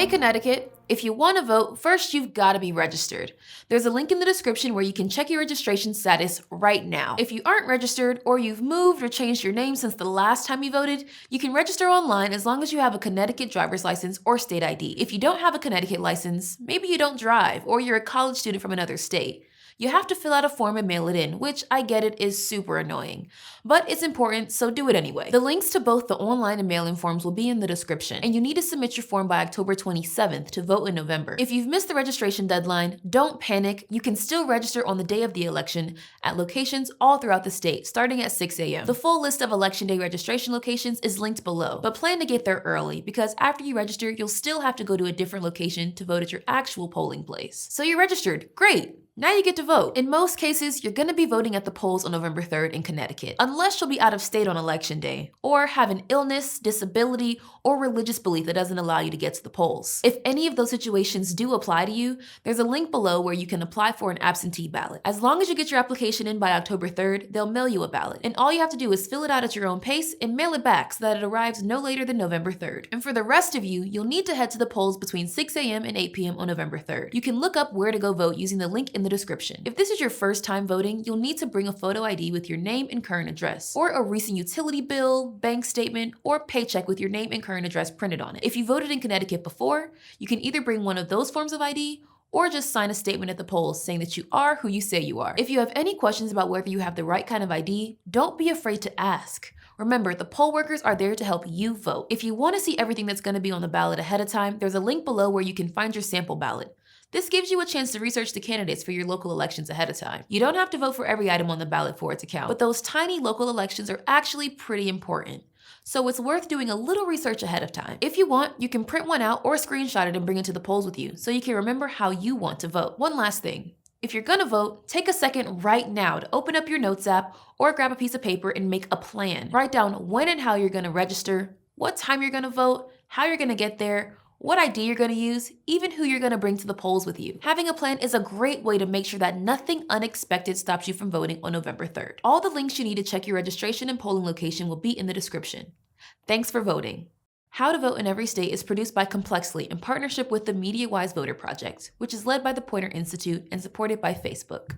Hey Connecticut, if you want to vote, first you've got to be registered. There's a link in the description where you can check your registration status right now. If you aren't registered or you've moved or changed your name since the last time you voted, you can register online as long as you have a Connecticut driver's license or state ID. If you don't have a Connecticut license, maybe you don't drive or you're a college student from another state, you have to fill out a form and mail it in, which I get it is super annoying. But it's important, so do it anyway. The links to both the online and mail-in forms will be in the description, and you need to submit your form by October 27th to vote in November. If you've missed the registration deadline, don't panic. You can still register on the day of the election at locations all throughout the state, starting at 6 a.m. The full list of Election Day registration locations is linked below, but plan to get there early because after you register, you'll still have to go to a different location to vote at your actual polling place. So you're registered, great! Now you get to vote. In most cases, you're going to be voting at the polls on November 3rd in Connecticut, unless you'll be out of state on election day, or have an illness, disability, or religious belief that doesn't allow you to get to the polls. If any of those situations do apply to you, there's a link below where you can apply for an absentee ballot. As long as you get your application in by October 3rd, they'll mail you a ballot, and all you have to do is fill it out at your own pace and mail it back so that it arrives no later than November 3rd. And for the rest of you, you'll need to head to the polls between 6 a.m. and 8 p.m. on November 3rd. You can look up where to go vote using the link in the description. If this is your first time voting, you'll need to bring a photo ID with your name and current address, or a recent utility bill, bank statement, or paycheck with your name and current address printed on it. If you voted in Connecticut before, you can either bring one of those forms of ID or just sign a statement at the polls saying that you are who you say you are. If you have any questions about whether you have the right kind of ID, don't be afraid to ask. Remember, the poll workers are there to help you vote. If you want to see everything that's going to be on the ballot ahead of time, there's a link below where you can find your sample ballot. This gives you a chance to research the candidates for your local elections ahead of time. You don't have to vote for every item on the ballot for it to count, but those tiny local elections are actually pretty important. So it's worth doing a little research ahead of time. If you want, you can print one out or screenshot it and bring it to the polls with you so you can remember how you want to vote. One last thing. If you're gonna vote, take a second right now to open up your Notes app or grab a piece of paper and make a plan. Write down when and how you're gonna register, what time you're gonna vote, how you're gonna get there, what ID you're going to use, even who you're going to bring to the polls with you. Having a plan is a great way to make sure that nothing unexpected stops you from voting on November 3rd. All the links you need to check your registration and polling location will be in the description. Thanks for voting. How to Vote in Every State is produced by Complexly in partnership with the MediaWise Voter Project, which is led by the Poynter Institute and supported by Facebook.